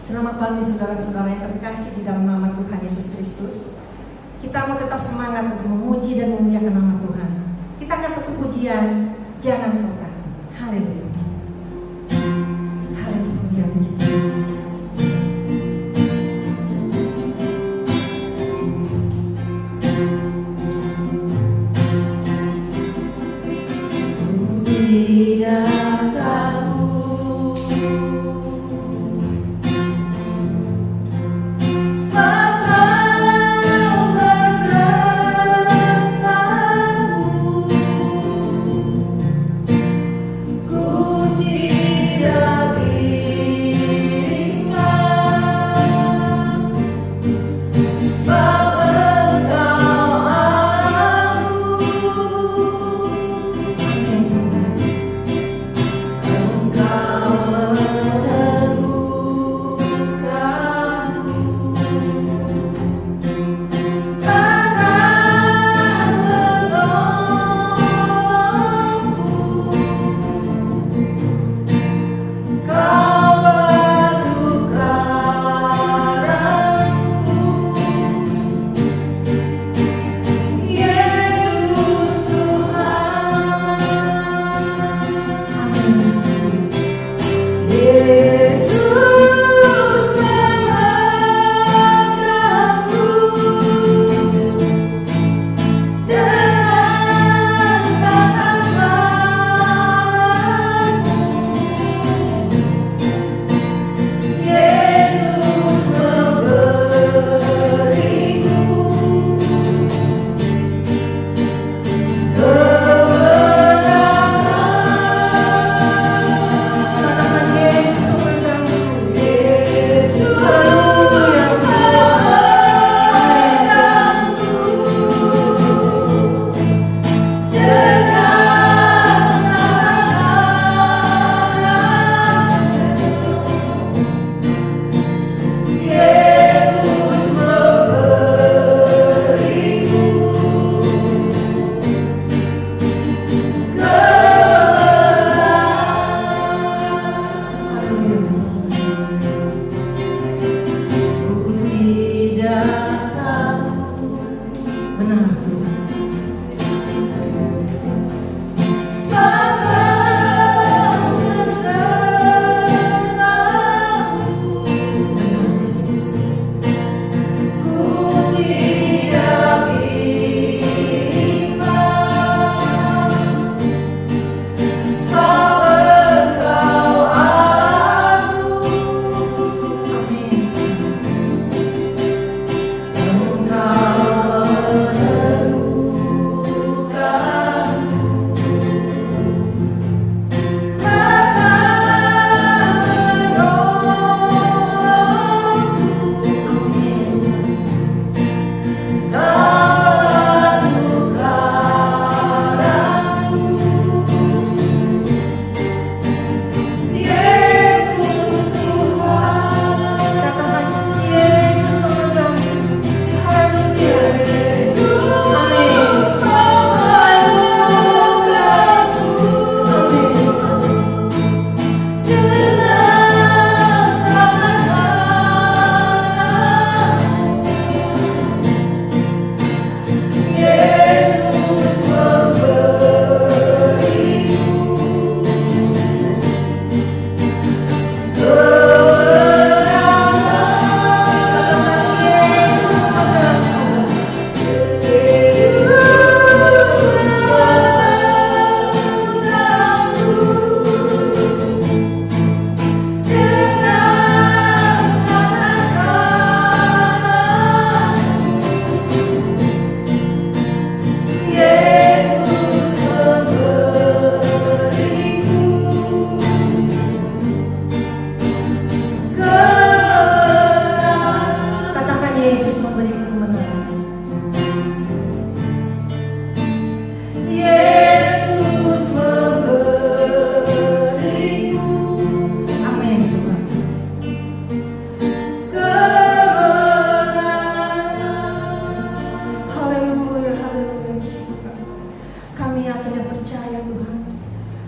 Selamat pagi saudara-saudara yang terkasih di dalam nama Tuhan Yesus Kristus. Kita mau tetap semangat untuk memuji dan memuliakan nama Tuhan. Kita angkat satu pujian, jangan lupa. Haleluya. Haleluya, puji Tuhan.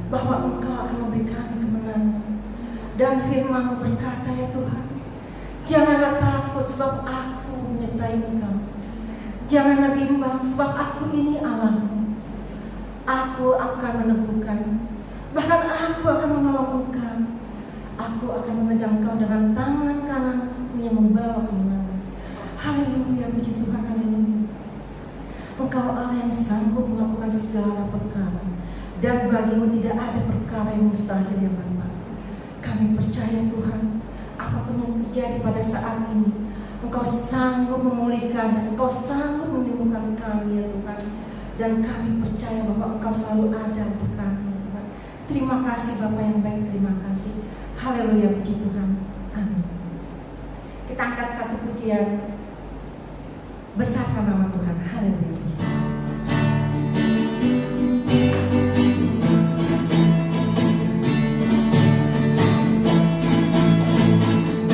bahwa Engkau akan memberi kami kemenangan. Dan firman-Mu berkata, ya Tuhan, Janganlah takut sebab aku menyertai engkau. Janganlah bimbang sebab aku ini Allahmu. Aku akan meneguhkan, bahkan aku akan menolong engkau. Aku akan memegang engkau dengan tangan kananku yang membawa kemenangan. Haleluya, puji Tuhan, haleluya. Engkau Allah yang sanggup melakukan segala perkara, dan bagimu tidak ada perkara yang mustahil ya Bapa. Kami percaya Tuhan, apapun yang terjadi pada saat ini, Engkau sanggup memulihkan dan Engkau sanggup menyembuhkan kami ya Tuhan. Dan kami percaya bahwa Engkau selalu ada untuk kami ya Tuhan. Terima kasih Bapa yang baik, terima kasih. Haleluya, puji Tuhan. Amin. Kita angkat satu pujian, besarkan nama Tuhan. Haleluya, puji Tuhan.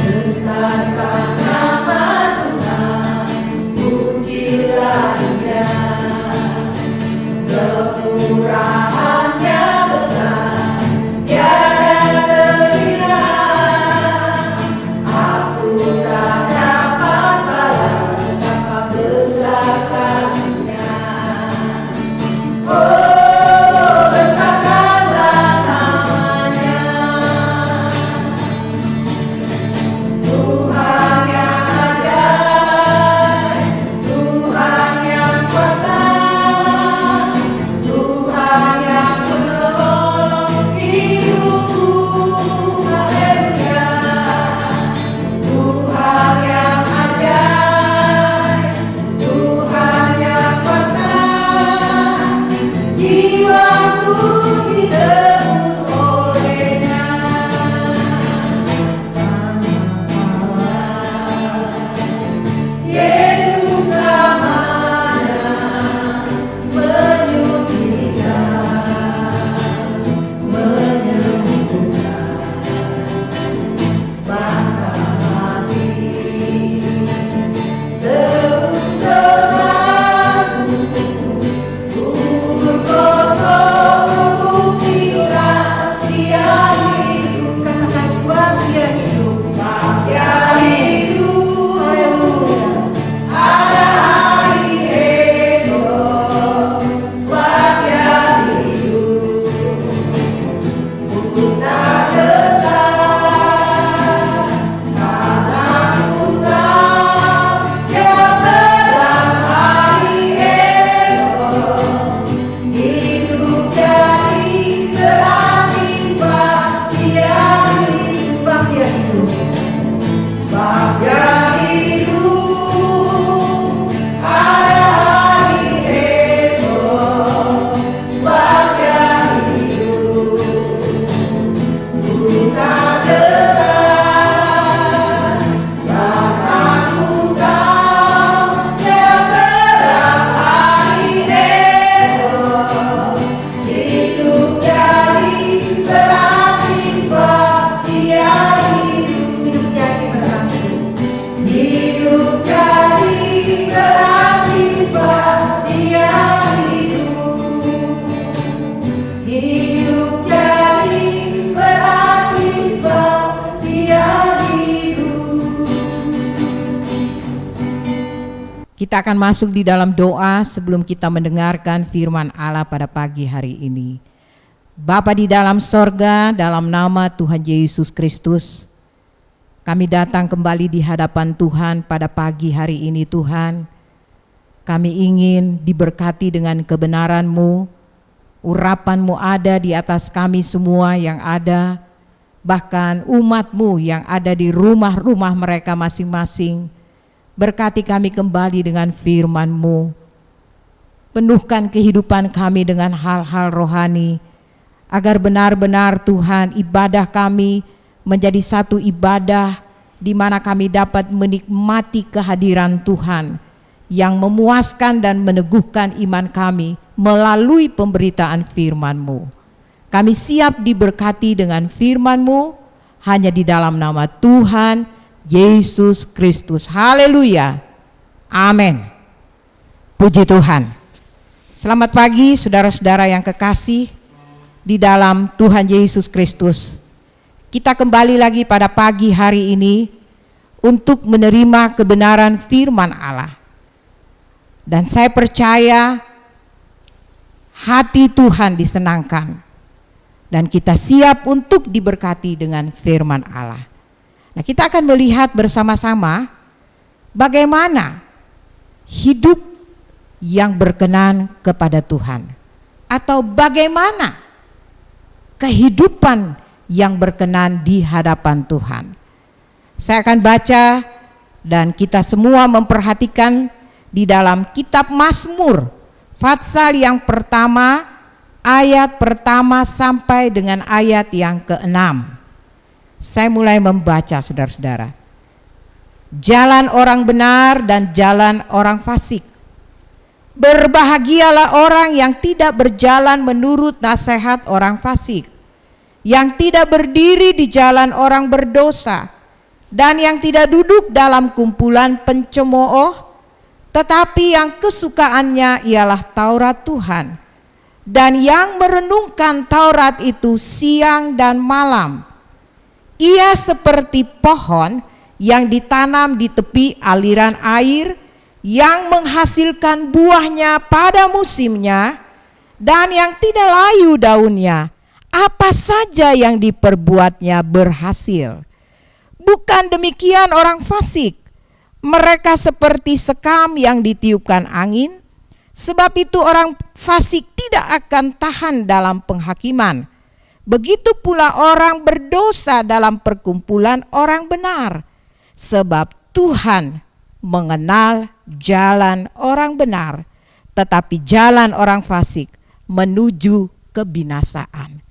Besarkan nama Tuhan, pujilah Dia. Kemurahannya besar, tiada terhingga. Aku tak dapat balas betapa besar kasih-Nya. Oh, besarkanlah namanya. Tuhan yang ajaib, Tuhan yang kuasa, Tuhan yang menolong hidupku. Haleluya. Tuhan yang ajaib, Tuhan yang kuasa, jiwaku ditebus oleh-Nya. Yesus namanya menyucikan, menyembuhkan, bahkan mati. Tebus dosaku, kubur kosong membuktikan Dia hidup. Katakan sebab Dia hidup, sebab Dia hidup. Haleluya. Ada hari esok, sebab Dia hidup. Ku tak getar, karena ku tahu Dia dalam hari esok. Hidup jadi berarti sebab Dia hidup. Sebab Dia hidup, sebab Dia hidup. Ada hari esok, sebab Dia hidup. Ku tak getar, karena ku tahu Dia dalam hari esok. Hidup jadi berarti sebab Dia hidup. Hidup jadi berarti. Hidup jadi berarti sebab Dia hidup. Hidup jadi berarti sebab Dia hidup. Kita akan masuk di dalam doa sebelum kita mendengarkan firman Allah pada pagi hari ini. Bapa di dalam sorga, dalam nama Tuhan Yesus Kristus, kami datang kembali di hadapan Tuhan pada pagi hari ini Tuhan. Kami ingin diberkati dengan kebenaran-Mu, urapan-Mu ada di atas kami semua yang ada, bahkan umat-Mu yang ada di rumah-rumah mereka masing-masing. Berkati kami kembali dengan firman-Mu. Penuhkan kehidupan kami dengan hal-hal rohani, agar benar-benar Tuhan ibadah kami menjadi satu ibadah di mana kami dapat menikmati kehadiran Tuhan yang memuaskan dan meneguhkan iman kami melalui pemberitaan firman-Mu. Kami siap diberkati dengan firman-Mu hanya di dalam nama Tuhan Yesus Kristus. Haleluya. Amin. Puji Tuhan. Selamat pagi saudara-saudara yang kekasih di dalam Tuhan Yesus Kristus. Kita kembali lagi pada pagi hari ini untuk menerima kebenaran firman Allah. Dan saya percaya hati Tuhan disenangkan dan kita siap untuk diberkati dengan firman Allah. Nah, kita akan melihat bersama-sama bagaimana hidup yang berkenan kepada Tuhan, atau bagaimana kehidupan yang berkenan di hadapan Tuhan. Saya akan baca dan kita semua memperhatikan di dalam kitab Mazmur pasal yang pertama, ayat pertama sampai dengan ayat yang ke-6. Saya mulai membaca, saudara-saudara. Jalan orang benar dan jalan orang fasik. Berbahagialah orang yang tidak berjalan menurut nasihat orang fasik, yang tidak berdiri di jalan orang berdosa, dan yang tidak duduk dalam kumpulan pencemooh, tetapi yang kesukaannya ialah Taurat Tuhan, dan yang merenungkan Taurat itu siang dan malam. Ia seperti pohon yang ditanam di tepi aliran air, yang menghasilkan buahnya pada musimnya, dan yang tidak layu daunnya. Apa saja yang diperbuatnya berhasil. Bukan demikian orang fasik. Mereka seperti sekam yang ditiupkan angin. Sebab itu orang fasik tidak akan tahan dalam penghakiman. Begitu pula orang berdosa dalam perkumpulan orang benar. Sebab Tuhan mengenal jalan orang benar, tetapi jalan orang fasik menuju kebinasaan.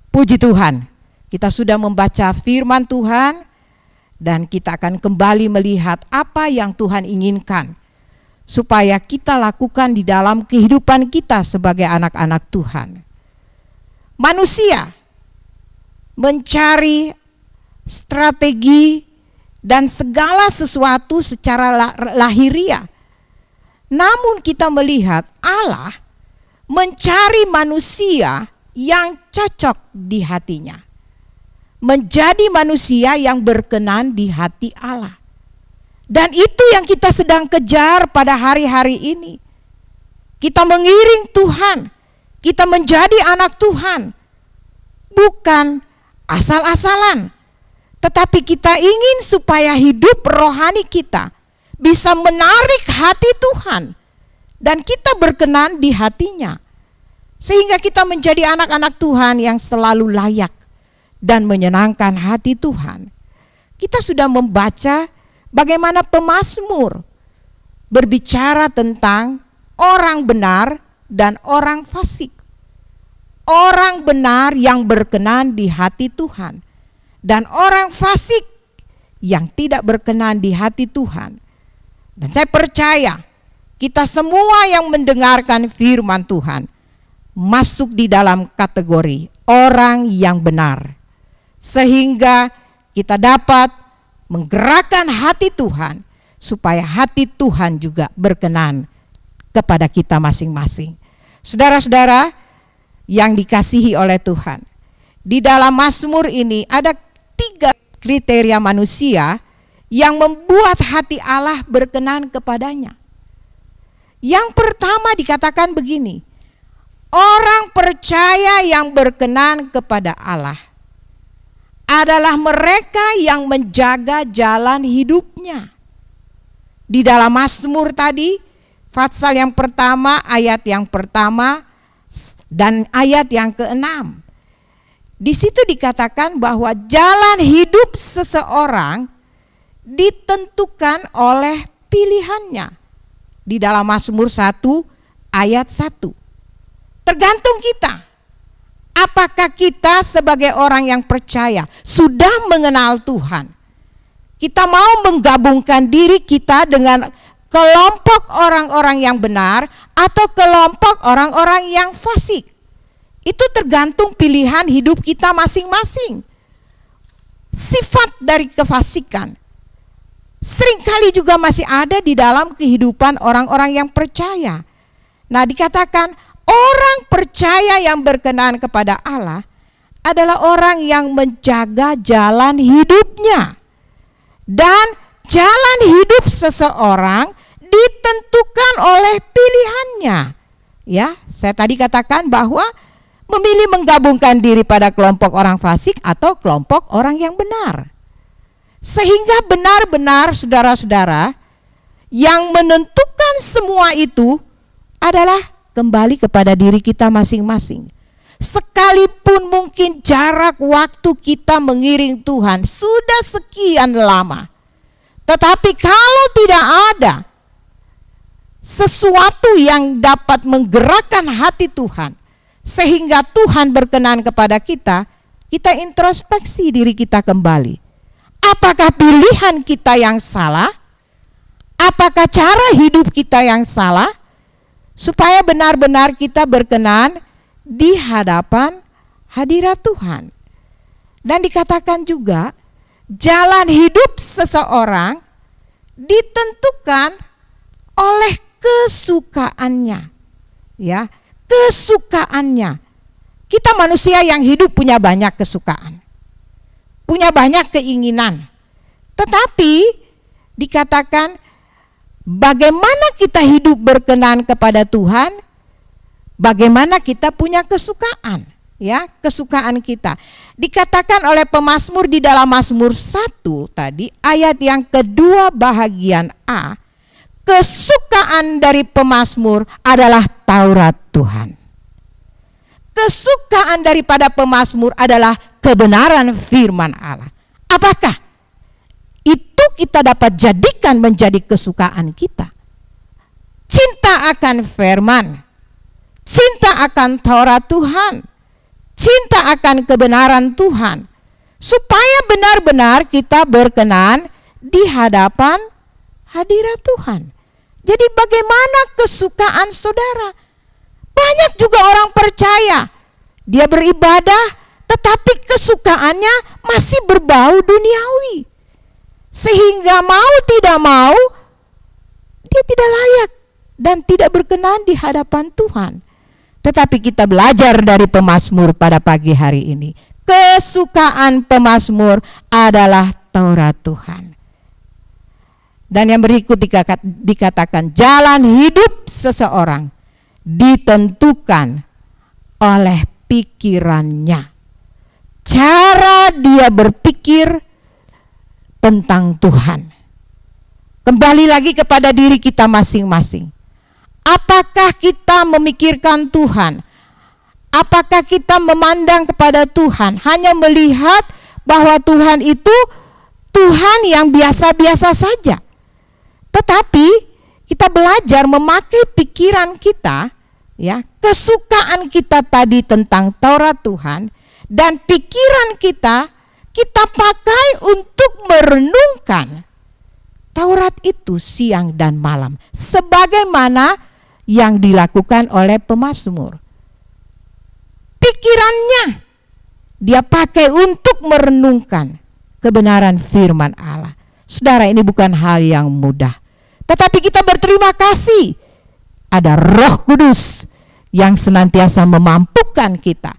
Puji Tuhan, kita sudah membaca firman Tuhan dan kita akan kembali melihat apa yang Tuhan inginkan supaya kita lakukan di dalam kehidupan kita sebagai anak-anak Tuhan. Manusia mencari strategi dan segala sesuatu secara lahiriah. Namun kita melihat Allah mencari manusia yang cocok di hatinya, menjadi manusia yang berkenan di hati Allah. Dan itu yang kita sedang kejar pada hari-hari ini. Kita mengiring Tuhan, kita menjadi anak Tuhan, bukan asal-asalan, tetapi kita ingin supaya hidup rohani kita bisa menarik hati Tuhan dan kita berkenan di hatinya, sehingga kita menjadi anak-anak Tuhan yang selalu layak dan menyenangkan hati Tuhan. Kita sudah membaca bagaimana pemazmur berbicara tentang orang benar dan orang fasik. Orang benar yang berkenan di hati Tuhan, dan orang fasik yang tidak berkenan di hati Tuhan. Dan saya percaya kita semua yang mendengarkan firman Tuhan masuk di dalam kategori orang yang benar, sehingga kita dapat menggerakkan hati Tuhan supaya hati Tuhan juga berkenan kepada kita masing-masing. Saudara-saudara yang dikasihi oleh Tuhan, di dalam Mazmur ini ada 3 kriteria manusia yang membuat hati Allah berkenan kepadanya. Yang pertama dikatakan begini, orang percaya yang berkenan kepada Allah adalah mereka yang menjaga jalan hidupnya. Di dalam Mazmur tadi, pasal yang pertama, ayat yang pertama dan ayat yang ke-6. Di situ dikatakan bahwa jalan hidup seseorang ditentukan oleh pilihannya. Di dalam Mazmur 1 ayat 1. Tergantung kita. Apakah kita sebagai orang yang percaya sudah mengenal Tuhan? Kita mau menggabungkan diri kita dengan kelompok orang-orang yang benar atau kelompok orang-orang yang fasik. Itu tergantung pilihan hidup kita masing-masing. Sifat dari kefasikan seringkali juga masih ada di dalam kehidupan orang-orang yang percaya. Nah, dikatakan orang percaya yang berkenan kepada Allah adalah orang yang menjaga jalan hidupnya. Dan jalan hidup seseorang ditentukan oleh pilihannya. Ya, saya tadi katakan bahwa memilih menggabungkan diri pada kelompok orang fasik atau kelompok orang yang benar. Sehingga benar-benar saudara-saudara, yang menentukan semua itu adalah kembali kepada diri kita masing-masing. Sekalipun mungkin jarak waktu kita mengiring Tuhan sudah sekian lama, tetapi kalau tidak ada sesuatu yang dapat menggerakkan hati Tuhan sehingga Tuhan berkenan kepada kita, kita introspeksi diri kita kembali. Apakah pilihan kita yang salah? Apakah cara hidup kita yang salah? Supaya benar-benar kita berkenan di hadapan hadirat Tuhan. Dan dikatakan juga jalan hidup seseorang ditentukan oleh kesukaannya. Ya, kesukaannya. Kita manusia yang hidup punya banyak kesukaan. Punya banyak keinginan. Tetapi dikatakan bagaimana kita hidup berkenan kepada Tuhan, bagaimana kita punya kesukaan, ya, kesukaan kita. Dikatakan oleh pemazmur di dalam Mazmur 1 tadi, ayat yang kedua bahagian A, kesukaan dari pemazmur adalah Taurat Tuhan. Kesukaan daripada pemazmur adalah kebenaran firman Allah. Apakah itu kita dapat jadikan menjadi kesukaan kita? Cinta akan firman, cinta akan Taurat Tuhan, cinta akan kebenaran Tuhan, supaya benar-benar kita berkenan di hadapan hadirat Tuhan. Jadi bagaimana kesukaan saudara? Banyak juga orang percaya, dia beribadah tetapi kesukaannya masih berbau duniawi. Sehingga mau tidak mau dia tidak layak dan tidak berkenan di hadapan Tuhan. Tetapi kita belajar dari pemazmur pada pagi hari ini. Kesukaan pemazmur adalah Taurat Tuhan. Dan yang berikut dikatakan jalan hidup seseorang ditentukan oleh pikirannya. Cara dia berpikir tentang Tuhan. Kembali lagi kepada diri kita masing-masing. Apakah kita memikirkan Tuhan? Apakah kita memandang kepada Tuhan? Hanya melihat bahwa Tuhan itu Tuhan yang biasa-biasa saja. Tetapi kita belajar memakai pikiran kita, ya, kesukaan kita tadi tentang Taurat Tuhan, dan pikiran kita pakai untuk merenungkan Taurat itu siang dan malam, sebagaimana yang dilakukan oleh pemazmur. Pikirannya dia pakai untuk merenungkan kebenaran firman Allah. Saudara, ini bukan hal yang mudah. Tetapi kita berterima kasih ada Roh Kudus yang senantiasa memampukan kita,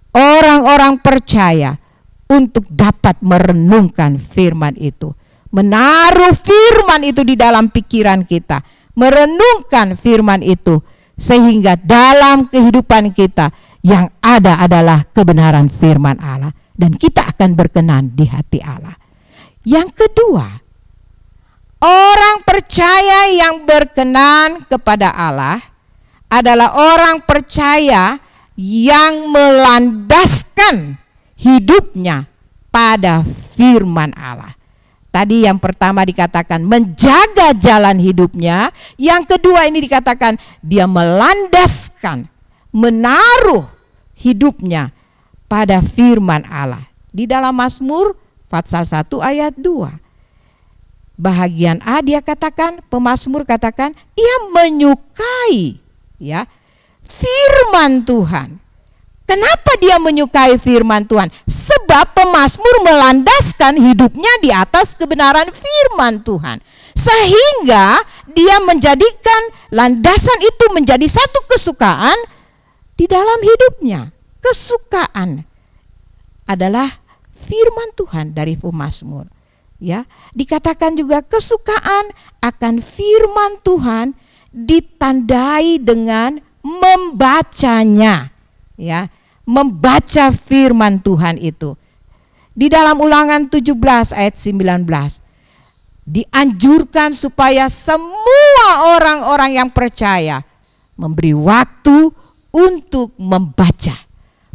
orang-orang percaya, untuk dapat merenungkan firman itu. Menaruh firman itu di dalam pikiran kita, merenungkan firman itu, sehingga dalam kehidupan kita yang ada adalah kebenaran firman Allah, dan kita akan berkenan di hati Allah. Yang kedua, orang percaya yang berkenan kepada Allah adalah orang percaya yang melandaskan hidupnya pada firman Allah. Tadi yang pertama dikatakan menjaga jalan hidupnya, yang kedua ini dikatakan dia melandaskan, menaruh hidupnya pada firman Allah. Di dalam Mazmur Pasal 1 ayat 2. Bahagian A dia katakan, pemazmur katakan, ia menyukai, ya, firman Tuhan. Kenapa dia menyukai firman Tuhan? Sebab pemazmur melandaskan hidupnya di atas kebenaran firman Tuhan. Sehingga dia menjadikan landasan itu menjadi satu kesukaan di dalam hidupnya. Kesukaan adalah firman Tuhan dari pemazmur. Ya, dikatakan juga kesukaan akan firman Tuhan ditandai dengan membacanya. Ya, membaca firman Tuhan itu. Di dalam Ulangan 17 ayat 19 dianjurkan supaya semua orang-orang yang percaya memberi waktu untuk membaca.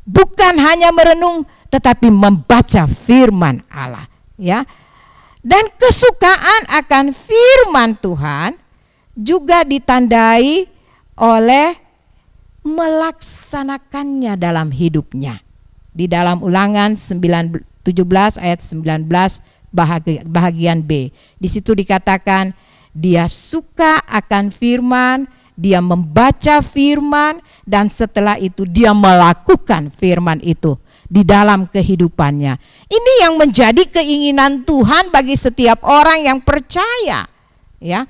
Bukan hanya merenung tetapi membaca firman Allah, ya. Dan kesukaan akan firman Tuhan juga ditandai oleh melaksanakannya dalam hidupnya. Di dalam Ulangan 17 ayat 19 bahagian B. Di situ dikatakan dia suka akan firman, dia membaca firman, dan setelah itu dia melakukan firman itu di dalam kehidupannya. Ini yang menjadi keinginan Tuhan bagi setiap orang yang percaya, ya.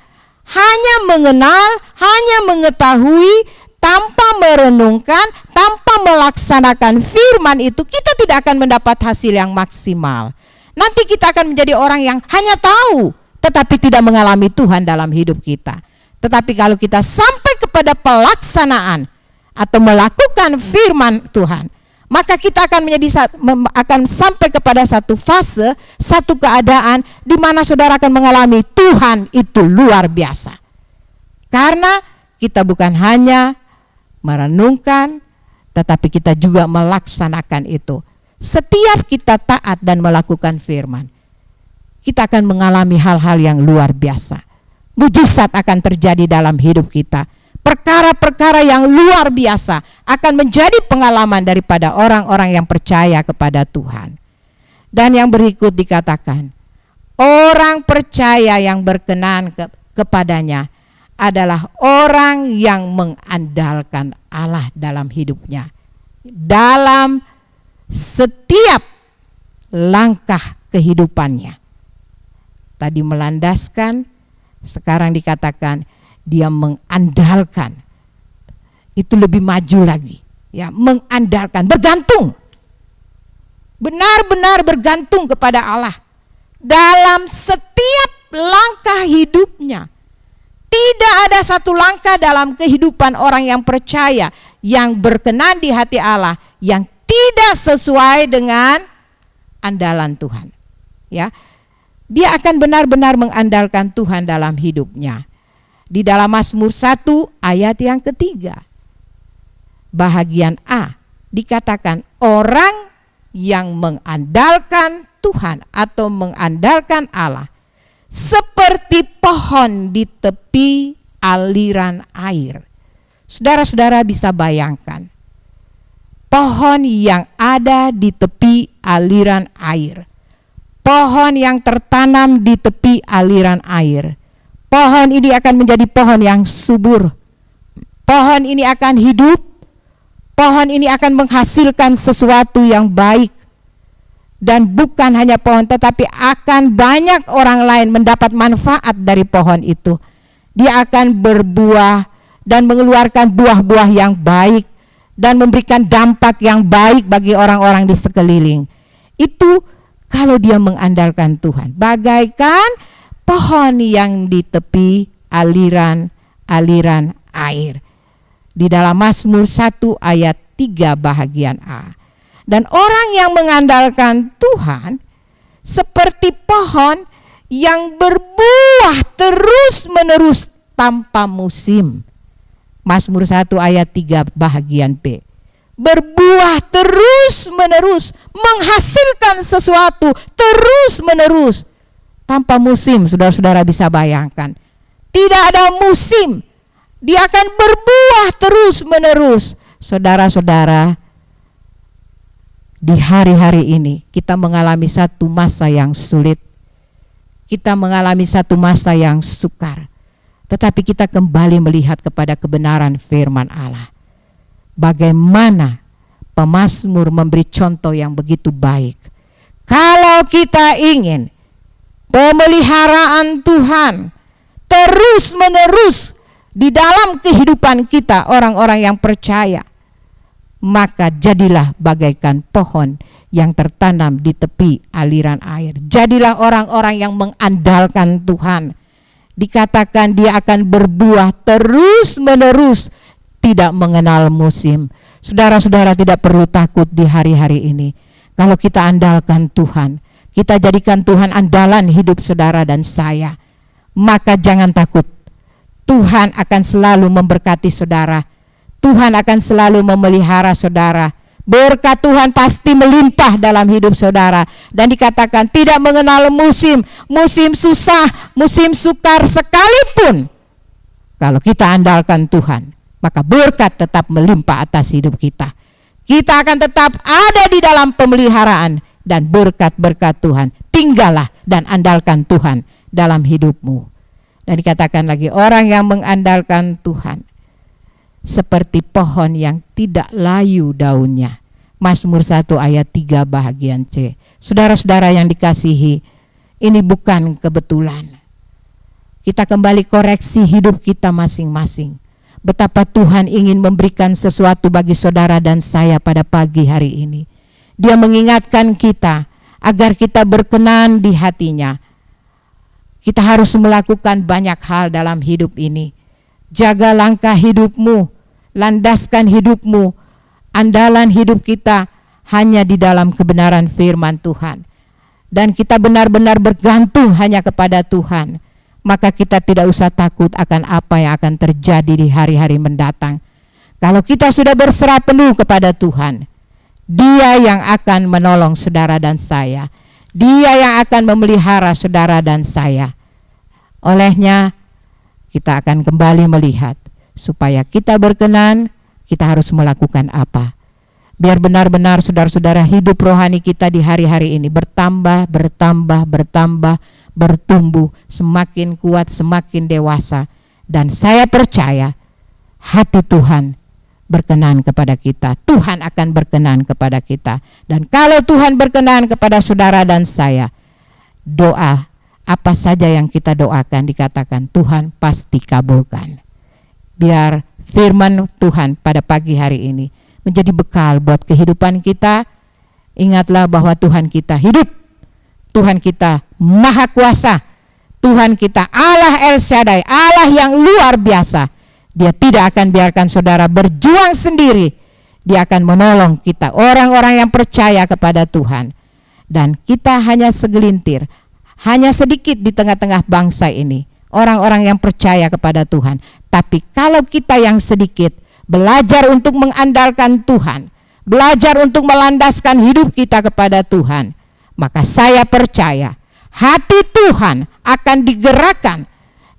Hanya mengenal, hanya mengetahui tanpa merenungkan, tanpa melaksanakan firman itu, kita tidak akan mendapat hasil yang maksimal. Nanti kita akan menjadi orang yang hanya tahu tetapi tidak mengalami Tuhan dalam hidup kita. Tetapi kalau kita sampai kepada pelaksanaan atau melakukan firman Tuhan, maka kita akan sampai kepada satu fase, satu keadaan di mana saudara akan mengalami Tuhan itu luar biasa. Karena kita bukan hanya merenungkan, tetapi kita juga melaksanakan itu. Setiap kita taat dan melakukan firman, kita akan mengalami hal-hal yang luar biasa. Mujizat akan terjadi dalam hidup kita. Perkara-perkara yang luar biasa akan menjadi pengalaman daripada orang-orang yang percaya kepada Tuhan. Dan yang berikut dikatakan, orang percaya yang berkenan kepadanya adalah orang yang mengandalkan Allah dalam hidupnya, dalam setiap langkah kehidupannya. Tadi melandaskan, sekarang dikatakan dia mengandalkan. Itu lebih maju lagi, ya, mengandalkan, bergantung. Benar-benar bergantung kepada Allah dalam setiap langkah hidupnya. Tidak ada satu langkah dalam kehidupan orang yang percaya, yang berkenan di hati Allah, yang tidak sesuai dengan andalan Tuhan. Ya, dia akan benar-benar mengandalkan Tuhan dalam hidupnya. Di dalam Mazmur 1 ayat yang ketiga, bahagian A, dikatakan orang yang mengandalkan Tuhan atau mengandalkan Allah seperti pohon di tepi aliran air. Saudara-saudara bisa bayangkan, pohon yang ada di tepi aliran air, pohon yang tertanam di tepi aliran air. Pohon ini akan menjadi pohon yang subur. Pohon ini akan hidup. Pohon ini akan menghasilkan sesuatu yang baik. Dan bukan hanya pohon, tetapi akan banyak orang lain mendapat manfaat dari pohon itu. Dia akan berbuah dan mengeluarkan buah-buah yang baik dan memberikan dampak yang baik bagi orang-orang di sekeliling. Itu kalau dia mengandalkan Tuhan. Bagaikan pohon yang di tepi aliran air. Di dalam Mazmur 1 ayat 3 bahagian A. Dan orang yang mengandalkan Tuhan seperti pohon yang berbuah terus-menerus tanpa musim. Mazmur 1 ayat 3 bahagian B. Berbuah terus-menerus, menghasilkan sesuatu terus-menerus tanpa musim. Saudara-saudara bisa bayangkan, tidak ada musim, dia akan berbuah terus-menerus. Saudara-saudara, di hari-hari ini kita mengalami satu masa yang sulit, kita mengalami satu masa yang sukar, tetapi kita kembali melihat kepada kebenaran firman Allah. Bagaimana pemazmur memberi contoh yang begitu baik. Kalau kita ingin pemeliharaan Tuhan terus-menerus di dalam kehidupan kita, orang-orang yang percaya, maka jadilah bagaikan pohon yang tertanam di tepi aliran air. Jadilah orang-orang yang mengandalkan Tuhan. Dikatakan dia akan berbuah terus-menerus, tidak mengenal musim. Saudara-saudara tidak perlu takut di hari-hari ini. Kalau kita andalkan Tuhan, kita jadikan Tuhan andalan hidup saudara dan saya, maka jangan takut. Tuhan akan selalu memberkati saudara. Tuhan akan selalu memelihara saudara. Berkat Tuhan pasti melimpah dalam hidup saudara. Dan dikatakan tidak mengenal musim, musim susah, musim sukar sekalipun. Kalau kita andalkan Tuhan, maka berkat tetap melimpah atas hidup kita. Kita akan tetap ada di dalam pemeliharaan dan berkat-berkat Tuhan. Tinggallah dan andalkan Tuhan dalam hidupmu. Dan dikatakan lagi, orang yang mengandalkan Tuhan seperti pohon yang tidak layu daunnya. Mazmur 1 ayat 3 bahagian C. Saudara-saudara yang dikasihi, ini bukan kebetulan. Kita kembali koreksi hidup kita masing-masing. Betapa Tuhan ingin memberikan sesuatu bagi saudara dan saya pada pagi hari ini. Dia mengingatkan kita agar kita berkenan di hatinya. Kita harus melakukan banyak hal dalam hidup ini. Jaga langkah hidupmu, landaskan hidupmu, andalan hidup kita hanya di dalam kebenaran firman Tuhan. Dan kita benar-benar bergantung hanya kepada Tuhan. Maka kita tidak usah takut akan apa yang akan terjadi di hari-hari mendatang. Kalau kita sudah berserah penuh kepada Tuhan, Dia yang akan menolong saudara dan saya. Dia yang akan memelihara saudara dan saya. Olehnya kita akan kembali melihat, supaya kita berkenan, kita harus melakukan apa. Biar benar-benar saudara-saudara hidup rohani kita di hari-hari ini bertambah, bertumbuh, semakin kuat, semakin dewasa. Dan saya percaya hati Tuhan berkenan kepada kita. Tuhan akan berkenan kepada kita. Dan kalau Tuhan berkenan kepada saudara dan saya, doa apa saja yang kita doakan dikatakan Tuhan pasti kabulkan. Biar firman Tuhan pada pagi hari ini menjadi bekal buat kehidupan kita. Ingatlah bahwa Tuhan kita hidup. Tuhan kita maha kuasa. Tuhan kita Allah El Shaddai, Allah yang luar biasa. Dia tidak akan biarkan saudara berjuang sendiri. Dia akan menolong kita, orang-orang yang percaya kepada Tuhan. Dan kita hanya segelintir, hanya sedikit di tengah-tengah bangsa ini, orang-orang yang percaya kepada Tuhan. Tapi kalau kita yang sedikit belajar untuk mengandalkan Tuhan, belajar untuk melandaskan hidup kita kepada Tuhan, maka saya percaya hati Tuhan akan digerakkan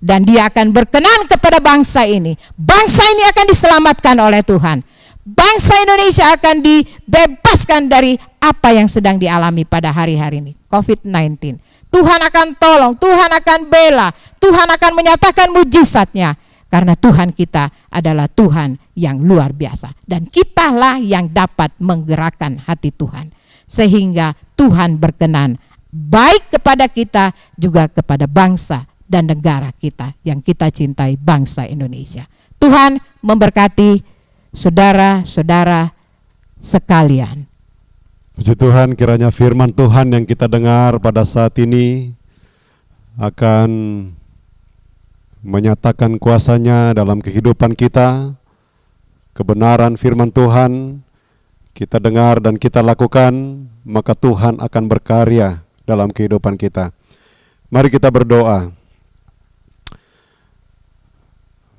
dan Dia akan berkenan kepada bangsa ini. Bangsa ini akan diselamatkan oleh Tuhan. Bangsa Indonesia akan dibebaskan dari apa yang sedang dialami pada hari-hari ini, COVID-19. Tuhan akan tolong, Tuhan akan bela, Tuhan akan menyatakan mujizatnya. Karena Tuhan kita adalah Tuhan yang luar biasa. Dan kitalah yang dapat menggerakkan hati Tuhan. Sehingga Tuhan berkenan baik kepada kita, juga kepada bangsa dan negara kita yang kita cintai, bangsa Indonesia. Tuhan memberkati saudara-saudara sekalian. Puji Tuhan, kiranya firman Tuhan yang kita dengar pada saat ini akan menyatakan kuasanya dalam kehidupan kita. Kebenaran firman Tuhan kita dengar dan kita lakukan, maka Tuhan akan berkarya dalam kehidupan kita. Mari kita berdoa.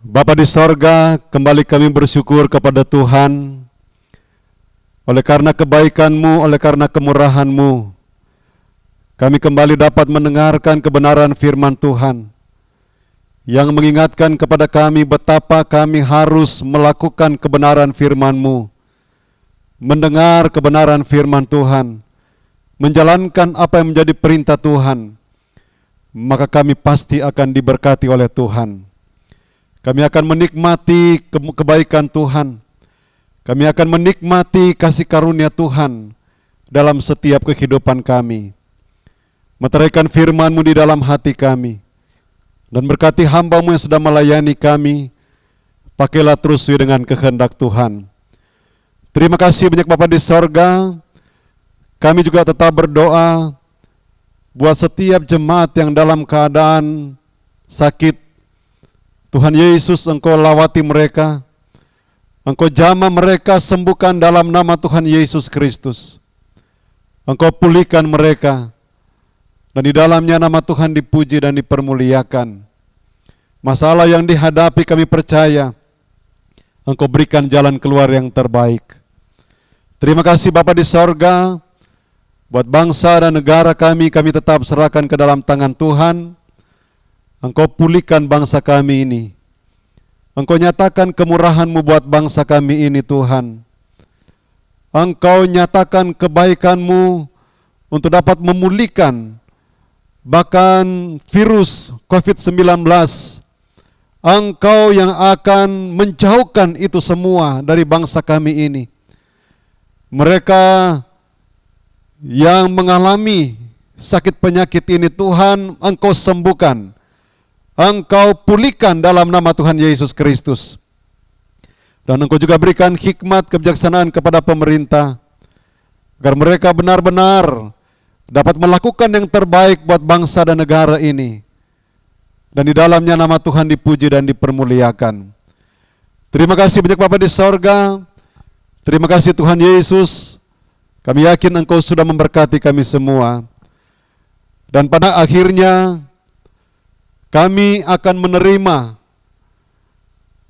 Bapa di sorga, kembali kami bersyukur kepada Tuhan oleh karena kebaikan-Mu, oleh karena kemurahan-Mu. Kami kembali dapat mendengarkan kebenaran firman Tuhan yang mengingatkan kepada kami betapa kami harus melakukan kebenaran firman-Mu, mendengar kebenaran firman Tuhan, menjalankan apa yang menjadi perintah Tuhan, maka kami pasti akan diberkati oleh Tuhan. Kami akan menikmati kebaikan Tuhan. Kami akan menikmati kasih karunia Tuhan dalam setiap kehidupan kami. Meteraikan firman-Mu di dalam hati kami. Dan berkati hamba-Mu yang sudah melayani kami. Pakailah terus dengan kehendak Tuhan. Terima kasih banyak Bapa di sorga. Kami juga tetap berdoa buat setiap jemaat yang dalam keadaan sakit. Tuhan Yesus, Engkau lawati mereka. Engkau jamah mereka, sembuhkan dalam nama Tuhan Yesus Kristus. Engkau pulihkan mereka. Dan di dalamnya nama Tuhan dipuji dan dipermuliakan. Masalah yang dihadapi kami percaya Engkau berikan jalan keluar yang terbaik. Terima kasih Bapa di sorga. Buat bangsa dan negara kami tetap serahkan ke dalam tangan Tuhan. Engkau pulihkan bangsa kami ini. Engkau nyatakan kemurahan-Mu buat bangsa kami ini Tuhan. Engkau nyatakan kebaikan-Mu untuk dapat memulihkan bahkan virus COVID-19. Engkau yang akan menjauhkan itu semua dari bangsa kami ini. Mereka yang mengalami sakit penyakit ini Tuhan, Engkau sembuhkan. Engkau pulihkan dalam nama Tuhan Yesus Kristus. Dan Engkau juga berikan hikmat kebijaksanaan kepada pemerintah, agar mereka benar-benar dapat melakukan yang terbaik buat bangsa dan negara ini. Dan di dalamnya nama Tuhan dipuji dan dipermuliakan. Terima kasih banyak Bapa di sorga. Terima kasih Tuhan Yesus. Kami yakin Engkau sudah memberkati kami semua. Dan pada akhirnya kami akan menerima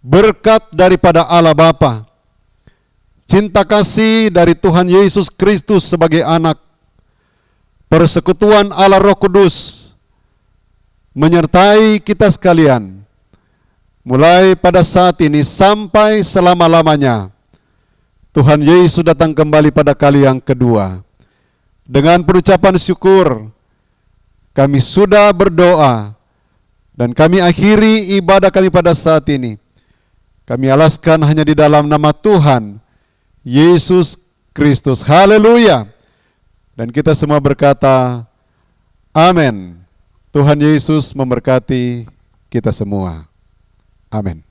berkat daripada Allah Bapa, cinta kasih dari Tuhan Yesus Kristus sebagai anak, persekutuan Allah Roh Kudus menyertai kita sekalian, mulai pada saat ini sampai selama-lamanya. Tuhan Yesus datang kembali pada kali yang kedua. Dengan perucapan syukur, kami sudah berdoa, dan kami akhiri ibadah kami pada saat ini. Kami alaskan hanya di dalam nama Tuhan Yesus Kristus. Haleluya. Dan kita semua berkata, amin. Tuhan Yesus memberkati kita semua. Amin.